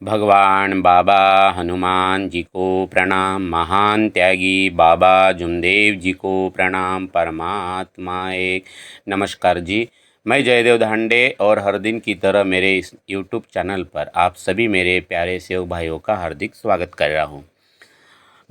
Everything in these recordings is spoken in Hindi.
भगवान बाबा हनुमान जी को प्रणाम। महान त्यागी बाबा जुमदेव जी को प्रणाम। परमात्मा एक। नमस्कार जी, मैं जयदेव धांडे और हर दिन की तरह मेरे इस यूट्यूब चैनल पर आप सभी मेरे प्यारे सेवक भाइयों का हार्दिक स्वागत कर रहा हूँ।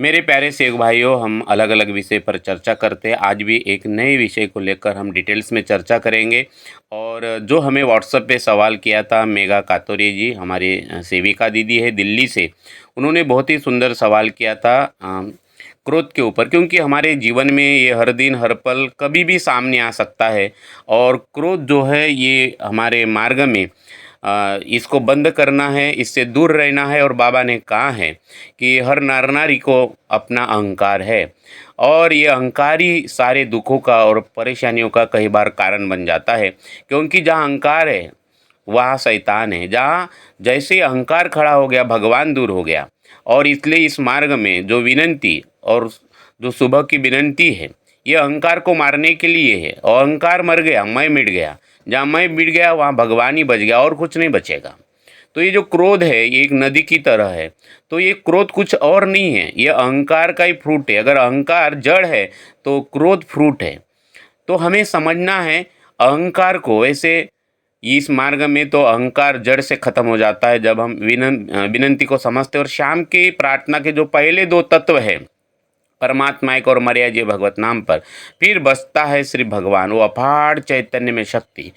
मेरे प्यारे सेवक भाइयों, हम अलग अलग विषय पर चर्चा करते हैं। आज भी एक नए विषय को लेकर हम डिटेल्स में चर्चा करेंगे। और जो हमें व्हाट्सएप पे सवाल किया था मेघा कातोरे जी, हमारी सेविका दीदी है दिल्ली से, उन्होंने बहुत ही सुंदर सवाल किया था क्रोध के ऊपर। क्योंकि हमारे जीवन में ये हर दिन हर पल कभी भी सामने आ सकता है और क्रोध जो है ये हमारे मार्ग में इसको बंद करना है, इससे दूर रहना है। और बाबा ने कहा है कि हर नर नारी को अपना अहंकार है और ये अहंकार ही सारे दुखों का और परेशानियों का कई बार कारण बन जाता है। क्योंकि जहाँ अहंकार है वहाँ शैतान है। जहाँ जैसे ही अहंकार खड़ा हो गया भगवान दूर हो गया। और इसलिए इस मार्ग में जो विनंती और जो सुबह की विनंती है ये अहंकार को मारने के लिए है। और अहंकार मर गया, मैं मिट गया। जहाँ मैं मिट गया वहाँ भगवान ही बच गया और कुछ नहीं बचेगा। तो ये जो क्रोध है ये एक नदी की तरह है। तो ये क्रोध कुछ और नहीं है, ये अहंकार का ही फ्रूट है। अगर अहंकार जड़ है तो क्रोध फ्रूट है। तो हमें समझना है अहंकार को। वैसे इस मार्ग में तो अहंकार जड़ से खत्म हो जाता है जब हम विनंती को समझते हैं। और शाम की प्रार्थना के जो पहले दो तत्व है, परमात्मा एक और मर्या जी भगवत नाम पर, फिर बसता है श्री भगवान, वो अपार चैतन्य में शक्ति।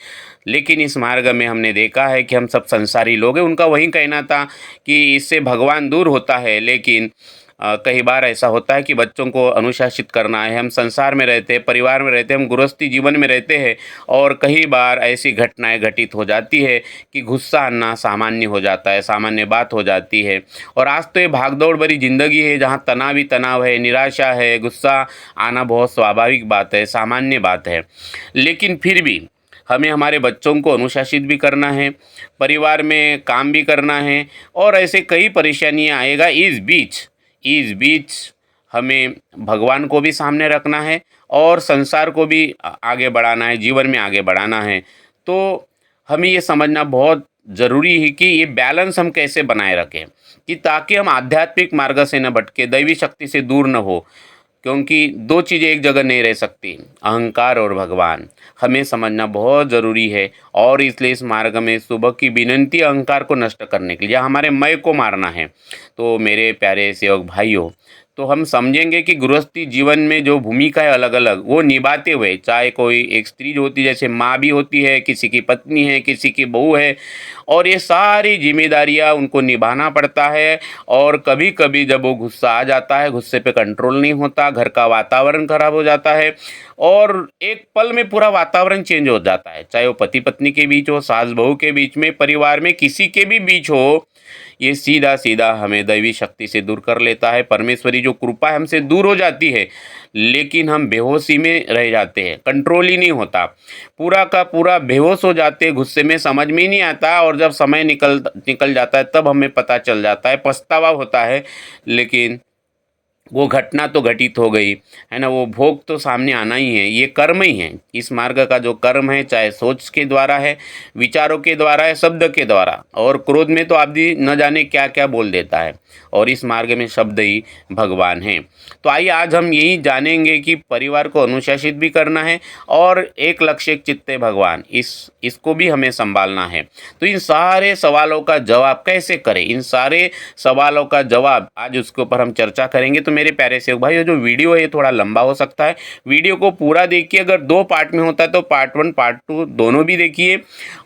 लेकिन इस मार्ग में हमने देखा है कि हम सब संसारी लोग हैं। उनका वही कहना था कि इससे भगवान दूर होता है। लेकिन कई बार ऐसा होता है कि बच्चों को अनुशासित करना है। हम संसार में रहते हैं, परिवार में रहते हैं, हम गृहस्थी जीवन में रहते हैं। और कई बार ऐसी घटनाएं घटित हो जाती है कि गुस्सा आना सामान्य हो जाता है, सामान्य बात हो जाती है। और आज तो ये भागदौड़ भरी ज़िंदगी है जहाँ तनाव ही तनाव है, निराशा है, गुस्सा आना बहुत स्वाभाविक बात है, सामान्य बात है। लेकिन फिर भी हमें हमारे बच्चों को अनुशासित भी करना है, परिवार में काम भी करना है। और ऐसे कई परेशानियाँ आएगा। इस बीच हमें भगवान को भी सामने रखना है और संसार को भी आगे बढ़ाना है, जीवन में आगे बढ़ाना है। तो हमें ये समझना बहुत ज़रूरी है कि ये बैलेंस हम कैसे बनाए रखें कि ताकि हम आध्यात्मिक मार्ग से न भटके, दैवी शक्ति से दूर न हो। क्योंकि दो चीज़ें एक जगह नहीं रह सकती, अहंकार और भगवान। हमें समझना बहुत ज़रूरी है। और इसलिए इस मार्ग में सुबह की विनंती अहंकार को नष्ट करने के लिए, हमारे मैं को मारना है। तो मेरे प्यारे सेवक भाइयों, तो हम समझेंगे कि गृहस्थी जीवन में जो भूमिका है अलग अलग वो निभाते हुए, चाहे कोई एक स्त्री जो होती है, जैसे माँ भी होती है, किसी की पत्नी है, किसी की बहू है, और ये सारी जिम्मेदारियाँ उनको निभाना पड़ता है। और कभी कभी जब वो गुस्सा आ जाता है, गुस्से पे कंट्रोल नहीं होता, घर का वातावरण खराब हो जाता है और एक पल में पूरा वातावरण चेंज हो जाता है। चाहे वो पति पत्नी के बीच हो, सास बहू के बीच में, परिवार में किसी के भी बीच हो, ये सीधा सीधा हमें दैवी शक्ति से दूर कर लेता है। परमेश्वरी जो कृपा हमसे दूर हो जाती है। लेकिन हम बेहोशी में रह जाते हैं, कंट्रोल ही नहीं होता, पूरा का पूरा बेहोश हो जाते हैं। गुस्से में समझ में ही नहीं आता और जब समय निकल जाता है तब हमें पता चल जाता है, पछतावा होता है। लेकिन वो घटना तो घटित हो गई है ना, वो भोग तो सामने आना ही है। ये कर्म ही है। इस मार्ग का जो कर्म है, चाहे सोच के द्वारा है, विचारों के द्वारा है, शब्द के द्वारा। और क्रोध में तो आदमी न जाने क्या क्या बोल देता है। और इस मार्ग में शब्द ही भगवान हैं। तो आइए आज हम यही जानेंगे कि परिवार को अनुशासित भी करना है और एक लक्ष्य एक चित्त भगवान, इसको भी हमें संभालना है। तो इन सारे सवालों का जवाब कैसे करें, इन सारे सवालों का जवाब आज उसके ऊपर हम चर्चा करेंगे। तो मेरे प्यारे सेवक भाई, जो वीडियो है ये थोड़ा लंबा हो सकता है, वीडियो को पूरा देखिए। अगर दो पार्ट में होता है तो पार्ट 1 पार्ट 2 दोनों भी देखिए।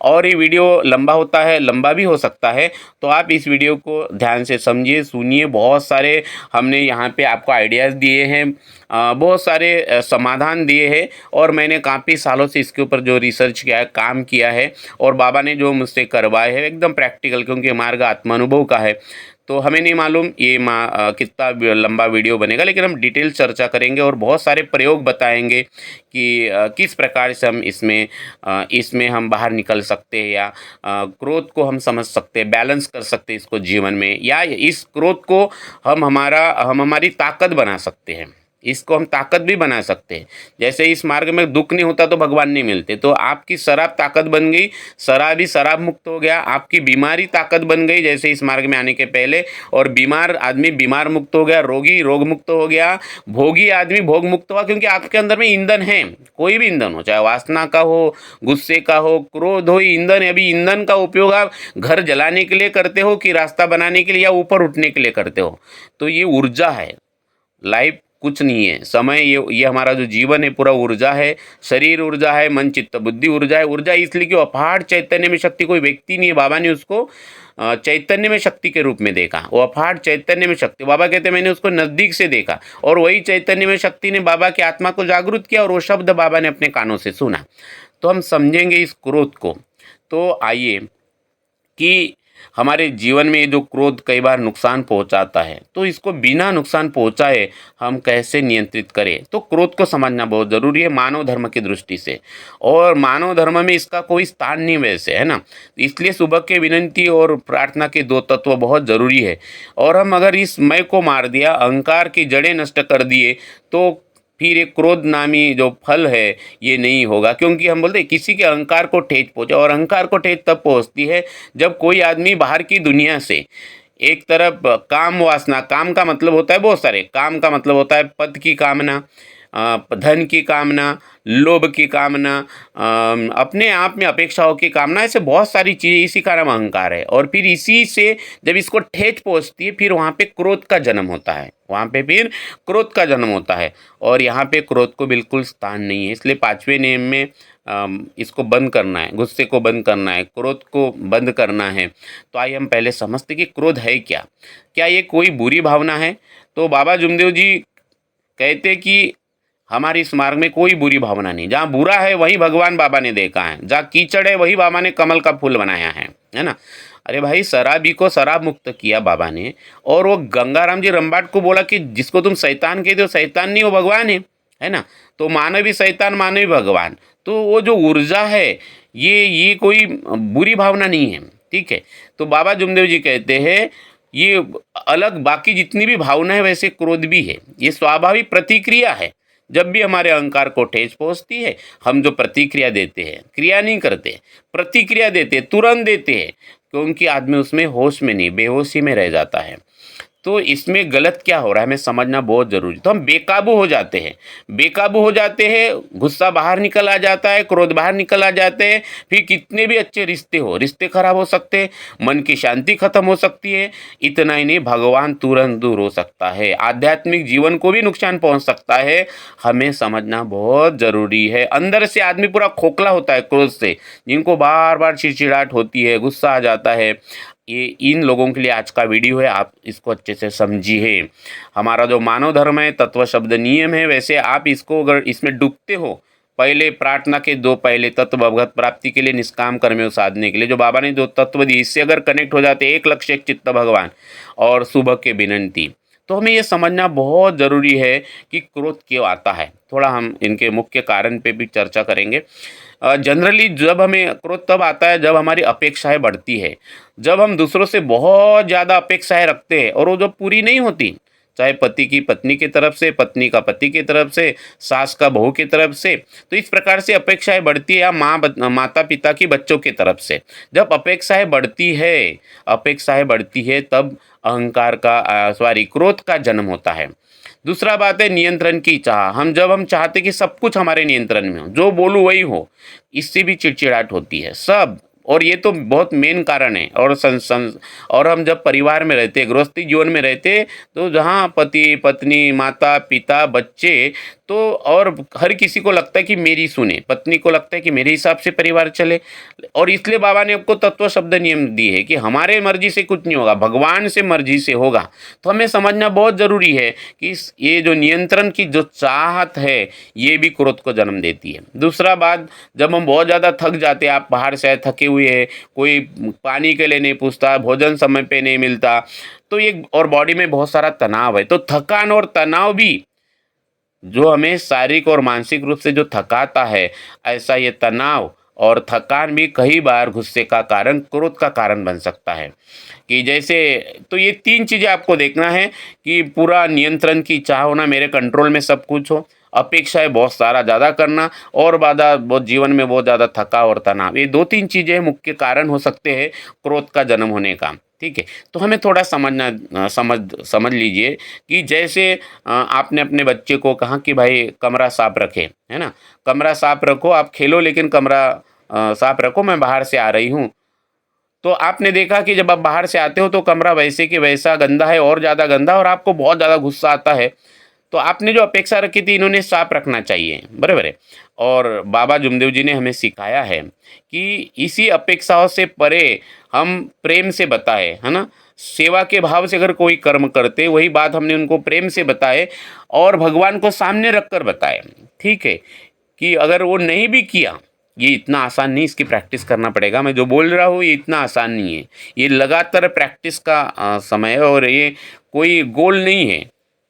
और ये वीडियो लंबा होता है, लंबा भी हो सकता है, तो आप इस वीडियो को ध्यान से समझिए, सुनिए। बहुत सारे हमने यहाँ पे आपको आइडियाज़ दिए हैं, बहुत सारे समाधान दिए हैं। और मैंने काफ़ी सालों से इसके ऊपर जो रिसर्च किया है, काम किया है, और बाबा ने जो मुझसे करवाए हैं एकदम प्रैक्टिकल, क्योंकि मार्ग आत्मानुभव का है। तो हमें नहीं मालूम ये कितना लंबा वीडियो बनेगा, लेकिन हम डिटेल चर्चा करेंगे और बहुत सारे प्रयोग बताएंगे कि किस प्रकार से हम इसमें हम बाहर निकल सकते हैं, या क्रोध को हम समझ सकते हैं, बैलेंस कर सकते हैं इसको जीवन में, या इस क्रोध को हम हमारी ताकत बना सकते हैं। इसको हम ताकत भी बना सकते हैं। जैसे इस मार्ग में दुख नहीं होता तो भगवान नहीं मिलते, तो आपकी शराब ताकत बन गई, शराबी शराब मुक्त हो गया, आपकी बीमारी ताकत बन गई जैसे इस मार्ग में आने के पहले, और बीमार आदमी बीमार मुक्त हो गया, रोगी रोग मुक्त हो गया, भोगी आदमी भोग मुक्त हुआ, क्योंकि आपके अंदर में ईंधन है। कोई भी ईंधन हो, चाहे वासना का हो, गुस्से का हो, क्रोध हो, ईंधन है। अभी ईंधन का उपयोग आप घर जलाने के लिए करते हो कि रास्ता बनाने के लिए या ऊपर उठने के लिए करते हो, तो ये ऊर्जा है। लाइफ कुछ नहीं है, समय ये हमारा जो जीवन है पूरा ऊर्जा है। शरीर ऊर्जा है, मन चित्त बुद्धि ऊर्जा है। ऊर्जा इसलिए कि अपार चैतन्य में शक्ति, कोई व्यक्ति नहीं है। बाबा ने उसको चैतन्य में शक्ति के रूप में देखा। वो अपार चैतन्य में शक्ति, बाबा कहते मैंने उसको नज़दीक से देखा, और वही चैतन्य में शक्ति ने बाबा की आत्मा को जागृत किया, और वो शब्द बाबा ने अपने कानों से सुना। तो हम समझेंगे इस क्रोध को। तो आइए कि हमारे जीवन में जो क्रोध कई बार नुकसान पहुंचाता है, तो इसको बिना नुकसान पहुंचाए हम कैसे नियंत्रित करें। तो क्रोध को समझना बहुत ज़रूरी है मानव धर्म की दृष्टि से, और मानव धर्म में इसका कोई स्थान नहीं वैसे, है ना। इसलिए सुबह के विनंती और प्रार्थना के दो तत्व बहुत ज़रूरी है। और हम अगर इस मैं को मार दिया, अहंकार की जड़ें नष्ट कर दिए, तो फिर एक क्रोध नामी जो फल है ये नहीं होगा। क्योंकि हम बोलते हैं किसी के अहंकार को ठेच पहुँचे, और अहंकार को ठेच तब पहुँचती है जब कोई आदमी बाहर की दुनिया से एक तरफ काम वासना, काम का मतलब होता है बहुत सारे, काम का मतलब होता है पद की कामना, धन की कामना, लोभ की कामना, अपने आप में अपेक्षाओं की कामना, ऐसे बहुत सारी चीज़ें, इसी का नाम अहंकार है। और फिर इसी से जब इसको ठेच पहुँचती है, फिर वहाँ पे क्रोध का जन्म होता है, वहाँ पे फिर क्रोध का जन्म होता है। और यहाँ पे क्रोध को बिल्कुल स्थान नहीं है। इसलिए 5वें नियम में इसको बंद करना है, गुस्से को बंद करना है, क्रोध को बंद करना है। तो आइए हम पहले समझते कि क्रोध है क्या। क्या ये कोई बुरी भावना है? तो बाबा जुमदेव जी कहते कि हमारे इस मार्ग में कोई बुरी भावना नहीं। जहाँ बुरा है वही भगवान बाबा ने देखा है, जहाँ कीचड़ है वही बाबा ने कमल का फूल बनाया है ना। अरे भाई, शराबी को शराब मुक्त किया बाबा ने, और वो गंगाराम जी रंबाट को बोला कि जिसको तुम शैतान कहते हो, शैतान नहीं, वो भगवान है ना। तो मानवी शैतान, मानवी भगवान। तो वो जो ऊर्जा है ये कोई बुरी भावना नहीं है, ठीक है। तो बाबा जुमदेव जी कहते हैं ये अलग बाकी जितनी भी भावना है वैसे क्रोध भी है, ये स्वाभाविक प्रतिक्रिया है। जब भी हमारे अहंकार को ठेस पहुँचती है, हम जो प्रतिक्रिया देते हैं, क्रिया नहीं करते, प्रतिक्रिया देते हैं, तुरंत देते हैं, क्योंकि आदमी उसमें होश में नहीं, बेहोशी में रह जाता है। तो इसमें गलत क्या हो रहा है हमें समझना बहुत ज़रूरी। तो हम बेकाबू हो जाते हैं, बेकाबू हो जाते हैं, गुस्सा बाहर निकल आ जाता है, क्रोध बाहर निकल आ जाते हैं। फिर कितने भी अच्छे रिश्ते हो, रिश्ते खराब हो सकते हैं, मन की शांति खत्म हो सकती है। इतना ही नहीं, भगवान तुरंत दूर हो सकता है, आध्यात्मिक जीवन को भी नुकसान पहुंच सकता है। हमें समझना बहुत ज़रूरी है। अंदर से आदमी पूरा खोखला होता है क्रोध से, जिनको बार बार चिड़चिड़ाहट होती है, गुस्सा आ जाता है, ये इन लोगों के लिए आज का वीडियो है। आप इसको अच्छे से समझिए। हमारा जो मानव धर्म है, तत्व शब्द नियम है, वैसे आप इसको अगर इसमें डूबते हो, पहले प्रार्थना के दो पहले तत्व, भगवत प्राप्ति के लिए, निष्काम कर्मयोग साधने के लिए, जो बाबा ने जो तत्व दिए, इससे अगर कनेक्ट हो जाते, एक लक्ष्य एक चित्त भगवान, और सुबह के विनंती, तो हमें ये समझना बहुत ज़रूरी है कि क्रोध क्यों आता है। थोड़ा हम इनके मुख्य कारण पे भी चर्चा करेंगे। जनरली जब हमें क्रोध तब आता है जब हमारी अपेक्षाएं बढ़ती है, जब हम दूसरों से बहुत ज़्यादा अपेक्षाएं रखते हैं और वो जब पूरी नहीं होती, चाहे पति की पत्नी की तरफ से, पत्नी का पति की तरफ से, सास का बहू की तरफ से, तो इस प्रकार से अपेक्षाएं बढ़ती है, या माता पिता की बच्चों की तरफ से। जब अपेक्षाएं बढ़ती है तब अहंकार का क्रोध का जन्म होता है। दूसरा बात है नियंत्रण की चाह। जब हम चाहते कि सब कुछ हमारे नियंत्रण में हो, जो बोलूँ वही हो, इससे भी चिड़चिड़ाहट होती है सब। और ये तो बहुत मेन कारण है। और हम जब परिवार में रहते, गृहस्थी जीवन में रहते, तो जहाँ पति पत्नी, माता पिता, बच्चे, तो और हर किसी को लगता है कि मेरी सुने, पत्नी को लगता है कि मेरे हिसाब से परिवार चले। और इसलिए बाबा ने आपको तत्व शब्द नियम दिए है कि हमारे मर्जी से कुछ नहीं होगा, भगवान से मर्जी से होगा। तो हमें समझना बहुत ज़रूरी है कि ये जो नियंत्रण की जो चाहत है, ये भी क्रोध को जन्म देती है। दूसरा बात, जब हम बहुत ज़्यादा थक जाते हैं, आप बाहर से थके हुए हैं, कोई पानी के लिए नहीं पूछता, भोजन समय पे नहीं मिलता, तो ये और बॉडी में बहुत सारा तनाव है, तो थकान और तनाव भी जो हमें शारीरिक और मानसिक रूप से जो थकाता है, ऐसा ये तनाव और थकान भी कई बार गुस्से का कारण, क्रोध का कारण बन सकता है। कि जैसे, तो ये 3 चीज़ें आपको देखना है कि पूरा नियंत्रण की चाह होना, मेरे कंट्रोल में सब कुछ हो, अपेक्षाएँ बहुत सारा ज़्यादा करना और बाधा बहुत, जीवन में बहुत ज़्यादा थकाव और तनाव। ये 2-3 चीज़ें मुख्य कारण हो सकते हैं क्रोध का जन्म होने का, ठीक है? तो हमें थोड़ा समझना, समझ लीजिए कि जैसे आपने अपने बच्चे को कहा कि भाई कमरा साफ रखे, है ना? कमरा साफ रखो, आप खेलो लेकिन कमरा साफ रखो, मैं बाहर से आ रही हूँ। तो आपने देखा कि जब आप बाहर से आते हो तो कमरा वैसे कि वैसा गंदा है, और ज़्यादा गंदा, और आपको बहुत ज़्यादा गुस्सा आता है। तो आपने जो अपेक्षा रखी थी, इन्होंने साफ रखना चाहिए, बराबर है? और बाबा जुमदेव जी ने हमें सिखाया है कि इसी अपेक्षाओं से परे हम प्रेम से बताएँ, है ना? सेवा के भाव से अगर कोई कर्म करते, वही बात हमने उनको प्रेम से बताए और भगवान को सामने रख कर बताएँ, ठीक है? कि अगर वो नहीं भी किया, ये इतना आसान नहीं, इसकी प्रैक्टिस करना पड़ेगा। मैं जो बोल रहा हूँ ये इतना आसान नहीं है। ये लगातार प्रैक्टिस का समय है, और ये कोई गोल नहीं है।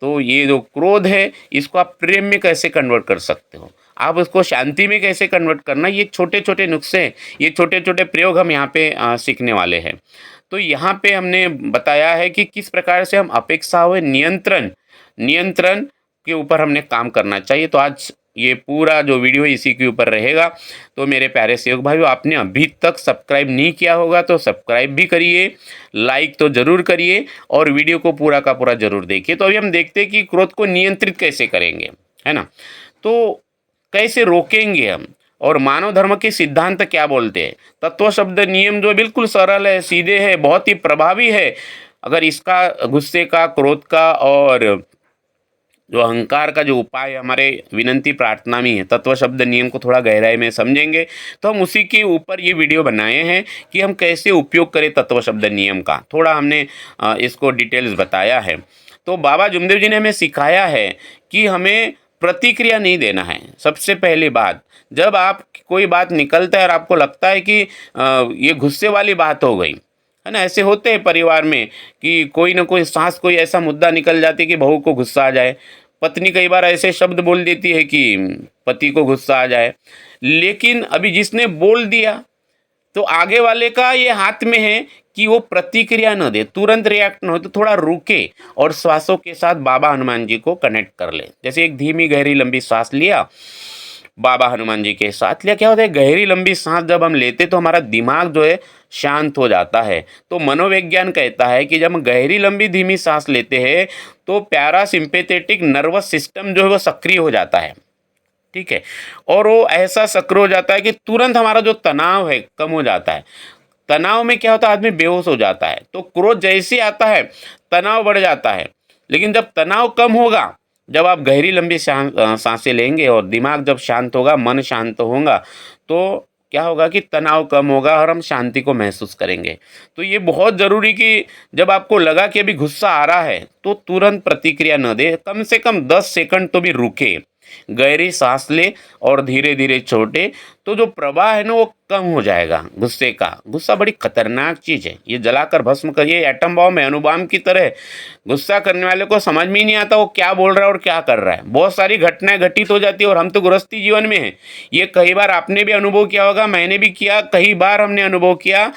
तो ये जो क्रोध है, इसको आप प्रेम में कैसे कन्वर्ट कर सकते हो? आप उसको शांति में कैसे कन्वर्ट करना, ये छोटे-छोटे नुस्खे, ये छोटे-छोटे प्रयोग हम यहाँ पे सीखने वाले हैं। तो यहाँ पे हमने बताया है कि किस प्रकार से हम अपेक्षाओं नियंत्रण नियंत्रण के ऊपर हमने काम करना चाहिए। तो आज ये पूरा जो वीडियो इसी के ऊपर रहेगा। तो मेरे प्यारे सेवक भाइयों, आपने अभी तक सब्सक्राइब नहीं किया होगा तो सब्सक्राइब भी करिए, लाइक तो ज़रूर करिए और वीडियो को पूरा का पूरा ज़रूर देखिए। तो अभी हम देखते हैं कि क्रोध को नियंत्रित कैसे करेंगे, है ना? तो कैसे रोकेंगे हम, और मानव धर्म के सिद्धांत क्या बोलते हैं? तत्व शब्द नियम जो बिल्कुल सरल है, सीधे है, बहुत ही प्रभावी है। अगर इसका, गुस्से का, क्रोध का और जो अहंकार का जो उपाय है, हमारे विनंती प्रार्थना में है, तत्व शब्द नियम को थोड़ा गहराई में समझेंगे तो हम उसी के ऊपर ये वीडियो बनाए हैं कि हम कैसे उपयोग करें तत्व शब्द नियम का। थोड़ा हमने इसको डिटेल्स बताया है। तो बाबा जुमदेव जी ने हमें सिखाया है कि हमें प्रतिक्रिया नहीं देना है। सबसे पहली बात, जब आप कोई बात निकलता है और आपको लगता है कि ये गुस्से वाली बात हो गई, है ना? ऐसे होते हैं परिवार में कि कोई ना कोई सास, कोई ऐसा मुद्दा निकल जाती है कि बहू को गुस्सा आ जाए। पत्नी कई बार ऐसे शब्द बोल देती है कि पति को गुस्सा आ जाए। लेकिन अभी जिसने बोल दिया, तो आगे वाले का ये हाथ में है कि वो प्रतिक्रिया न दे, तुरंत रिएक्ट न हो, तो थोड़ा रुके और श्वासों के साथ बाबा हनुमान जी को कनेक्ट कर ले। जैसे एक धीमी गहरी लंबी सांस लिया, बाबा हनुमान जी के साथ लिया। क्या होता है, गहरी लंबी सांस जब हम लेते तो हमारा दिमाग जो है शांत हो जाता है। तो मनोविज्ञान कहता है कि जब हम गहरी लंबी धीमी सांस लेते हैं तो पैरासिम्पैथेटिक नर्वस सिस्टम जो है वो सक्रिय हो जाता है, ठीक है? और वो ऐसा सक्रिय हो जाता है कि तुरंत हमारा जो तनाव है कम हो जाता है। तनाव में क्या होता है, आदमी बेहोश हो जाता है। तो क्रोध जैसे ही आता है, तनाव बढ़ जाता है। लेकिन जब तनाव कम होगा, जब आप गहरी लंबी सांसें लेंगे और दिमाग जब शांत होगा, मन शांत होगा, तो क्या होगा कि तनाव कम होगा और हम शांति को महसूस करेंगे। तो ये बहुत ज़रूरी कि जब आपको लगा कि अभी गुस्सा आ रहा है तो तुरंत प्रतिक्रिया न दे, कम से कम 10 सेकंड तो भी रुके, गहरी सांस ले और धीरे धीरे छोड़े। तो जो प्रवाह है ना वो कम हो जाएगा गुस्से का। गुस्सा बड़ी खतरनाक चीज़ है, ये जलाकर भस्म करिए, एटम बॉम्ब है, अणुबॉम्ब की तरह। गुस्सा करने वाले को समझ में ही नहीं आता वो क्या बोल रहा है और क्या कर रहा है। बहुत सारी घटनाएं घटित हो जाती है और हम तो गृहस्थी जीवन में हैं। ये कई बार आपने भी अनुभव किया होगा, मैंने भी किया, कई बार हमने अनुभव किया।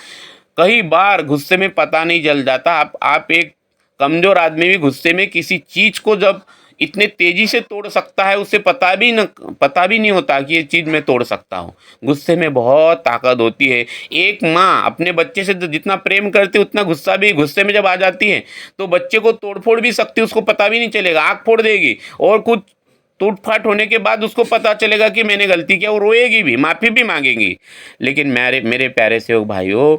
कई बार गुस्से में पता नहीं चल जाता। आप एक कमज़ोर आदमी भी गुस्से में किसी चीज़ को जब इतने तेज़ी से तोड़ सकता है, उसे पता भी नहीं होता कि ये चीज़ मैं तोड़ सकता हूँ। गुस्से में बहुत ताकत होती है। एक माँ अपने बच्चे से जितना प्रेम करती है उतना गुस्सा भी गुस्से में जब आ जाती है तो बच्चे को तोड़ फोड़ भी सकती है, उसको पता भी नहीं चलेगा, आँख फोड़ देगी। और कुछ टूट फाट होने के बाद उसको पता चलेगा कि मैंने गलती किया, वो रोएगी भी, माफ़ी भी मांगेगी। लेकिन मेरे मेरे प्यारे सेवक भाइयों,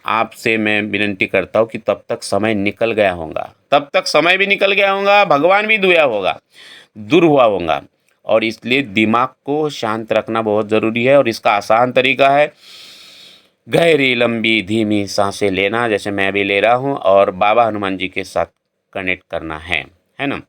आपसे मैं विनती करता हूँ कि तब तक समय निकल गया होगा, तब तक समय भी निकल गया होगा, भगवान भी दुया होगा, दूर हुआ होगा। और इसलिए दिमाग को शांत रखना बहुत ज़रूरी है। और इसका आसान तरीका है गहरी लंबी धीमी सांसें लेना, जैसे मैं भी ले रहा हूँ, और बाबा हनुमान जी के साथ कनेक्ट करना है ना?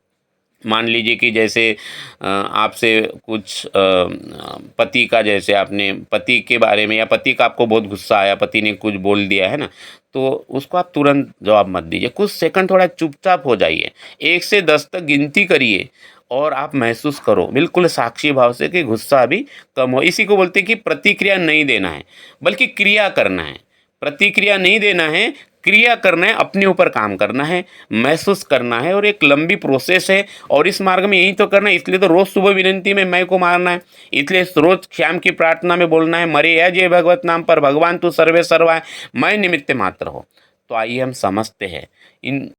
मान लीजिए कि जैसे आपसे कुछ पति का, जैसे आपने पति के बारे में, या पति का आपको बहुत गुस्सा आया, पति ने कुछ बोल दिया है ना, तो उसको आप तुरंत जवाब मत दीजिए। कुछ सेकंड थोड़ा चुपचाप हो जाइए, 1 से 10 तक गिनती करिए और आप महसूस करो बिल्कुल साक्षी भाव से कि गुस्सा अभी कम हो। इसी को बोलते हैं कि प्रतिक्रिया नहीं देना है, बल्कि क्रिया करना है। प्रतिक्रिया नहीं देना है, क्रिया करना है, अपने ऊपर काम करना है, महसूस करना है, और एक लंबी प्रोसेस है। और इस मार्ग में यही तो करना है। इसलिए तो रोज़ सुबह विनंती में मैं को मारना है, इसलिए रोज़ शाम की प्रार्थना में बोलना है, मरे या जय भगवत नाम पर, भगवान तू सर्वे सर्वा है, मैं निमित्त मात्र हो। तो आइए हम समझते हैं इन